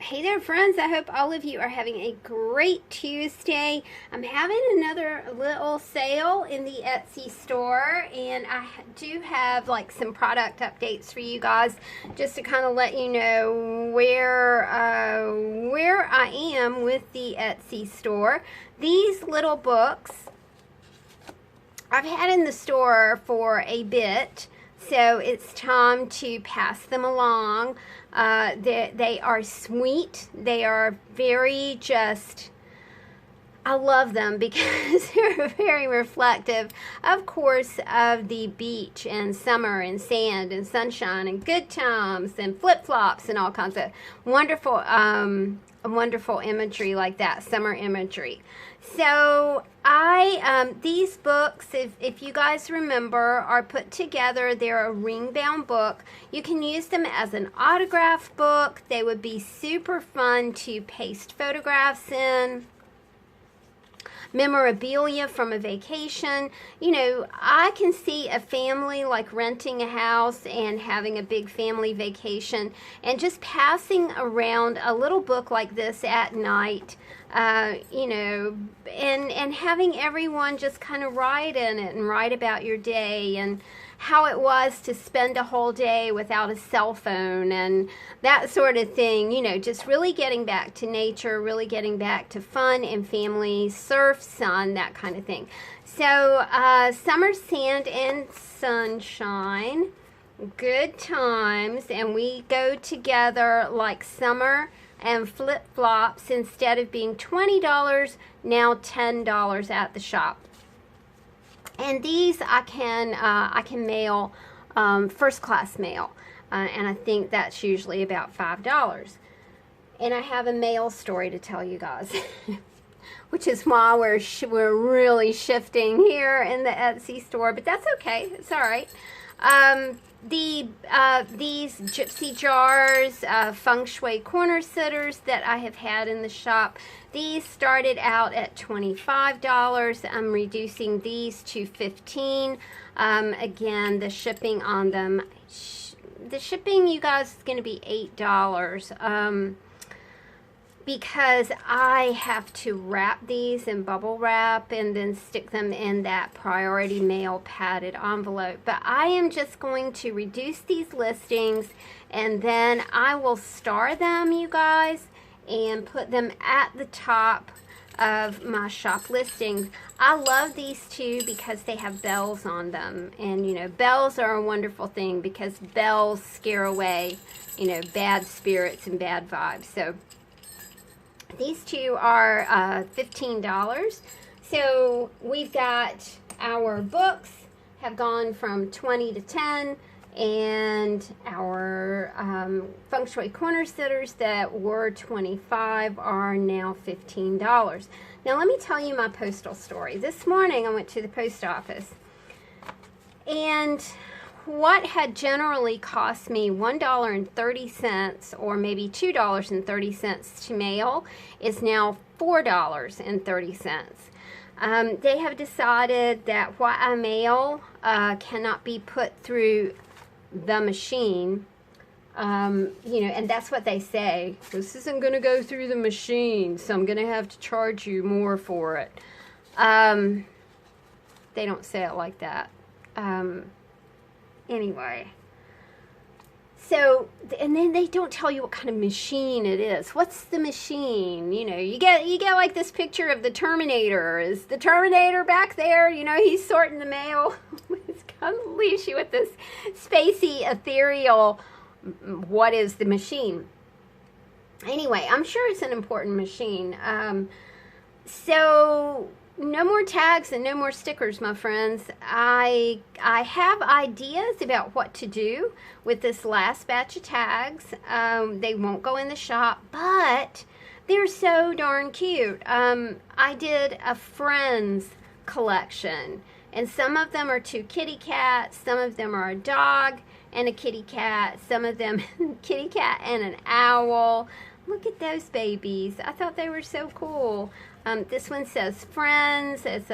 Hey there, friends. I hope all of you are having a great Tuesday. I'm having another little sale in the Etsy store, and I do have like some product updates for you guys just to kind of let you know where I am with the Etsy store. These little books I've had in the store for a bit, so it's time to pass them along. They are sweet. They are very I love them because they're very reflective, of course, of the beach and summer and sand and sunshine and good times and flip-flops and all kinds of wonderful imagery like that, summer imagery. So these books, if you guys remember, are put together. They're a ring-bound book. You can use them as an autograph book. They would be super fun to paste photographs in. Memorabilia from a vacation. You know, I can see a family like renting a house and having a big family vacation and just passing around a little book like this at night, you know, and having everyone just kind of write in it and write about your day and how it was to spend a whole day without a cell phone and that sort of thing. You know, just really getting back to nature, really getting back to fun and family, surf, sun, that kind of thing. So summer, sand, and sunshine, good times, and we go together like summer and flip-flops. Instead of being $20, now $10 at the shop. And these I can mail, first class mail, and I think that's usually about $5. And I have a mail story to tell you guys, which is why we're really shifting here in the Etsy store, but that's okay. It's all right. These gypsy jars, feng shui corner sitters that I have had in the shop, these started out at $25. I'm reducing these to $15. Again, the shipping on them, the shipping, you guys, is going to be $8. Because I have to wrap these in bubble wrap and then stick them in that priority mail padded envelope. But I am just going to reduce these listings, and then I will star them, you guys, and put them at the top of my shop listings. I love these two because they have bells on them, and you know, bells are a wonderful thing because bells scare away, you know, bad spirits and bad vibes. So these two are $15. So we've got our books have gone from 20 to 10, and our feng shui corner sitters that were 25 are now $15. Now let me tell you my postal story. This morning I went to the post office, and what had generally cost me $1.30 or maybe $2.30 to mail is now $4.30. They have decided that what I mail cannot be put through the machine. You know, and that's what they say. This isn't going to go through the machine, so I'm going to have to charge you more for it. They don't say it like that. Anyway, so, and then they don't tell you what kind of machine it is. What's the machine? You know, you get like this picture of the Terminator. Is the Terminator back there? You know, he's sorting the mail. It kind of leaves you with this spacey, ethereal, what is the machine? Anyway, I'm sure it's an important machine. So no more tags and no more stickers, my friends. I have ideas about what to do with this last batch of tags. They won't go in the shop, but they're so darn cute. I did a Friends collection, and some of them are 2 kitty cats, some of them are a dog and a kitty cat, some of them kitty cat and an owl. Look at those babies. I thought they were so cool. This one says Friends. It's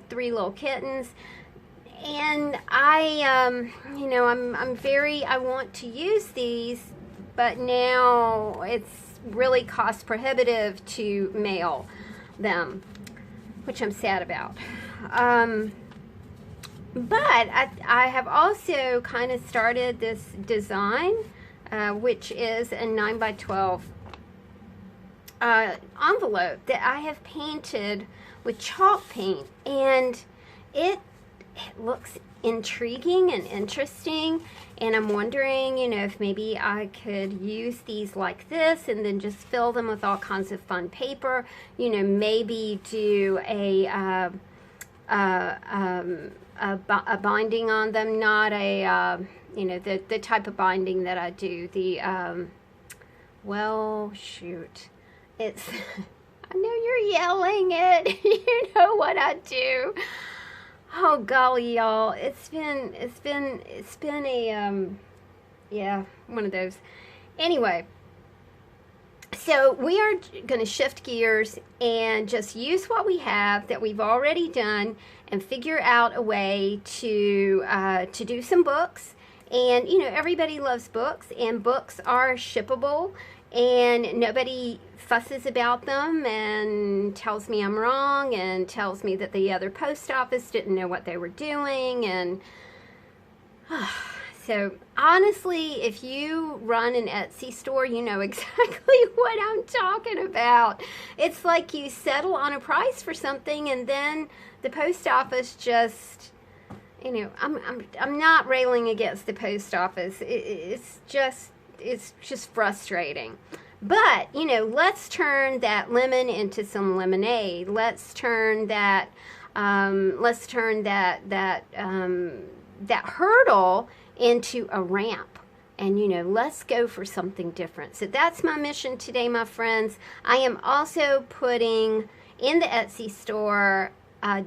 3 little kittens. And you know, I want to use these, but now it's really cost prohibitive to mail them, which I'm sad about. But I have also kind of started this design, which is a 9 by 12 envelope that I have painted with chalk paint, and it looks intriguing and interesting, and I'm wondering, you know, if maybe I could use these like this and then just fill them with all kinds of fun paper, you know, maybe do a binding on them, not a, you know, the type of binding that I do, the, well, shoot, it's, I know you're yelling it, you know what I do. Oh golly, y'all, it's been a, yeah, one of those. Anyway, so we are going to shift gears and just use what we have that we've already done and figure out a way to do some books. And, you know, everybody loves books, and books are shippable, and nobody fusses about them and tells me I'm wrong and tells me that the other post office didn't know what they were doing. And so honestly, if you run an Etsy store, you know exactly what I'm talking about. It's like you settle on a price for something, and then the post office just, you know, I'm not railing against the post office. It's just frustrating. But, you know, let's turn that lemon into some lemonade. Let's turn that that hurdle into a ramp. And, you know, let's go for something different. So that's my mission today, my friends. I am also putting in the Etsy store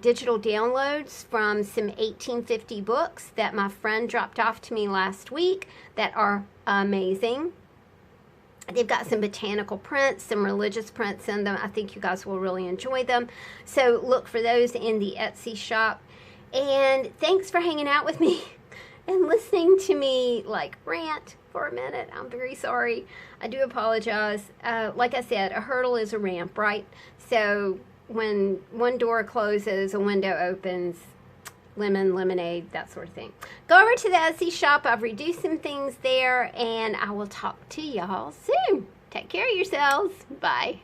digital downloads from some 1850 books that my friend dropped off to me last week that are amazing. They've got some botanical prints, some religious prints in them. I think you guys will really enjoy them. So look for those in the Etsy shop. And thanks for hanging out with me and listening to me like rant for a minute. I'm very sorry. I do apologize. Like I said, a hurdle is a ramp, right? So when one door closes, a window opens. Lemon, lemonade, that sort of thing. Go over to the Etsy shop. I've reduced some things there, and I will talk to y'all soon. Take care of yourselves. Bye.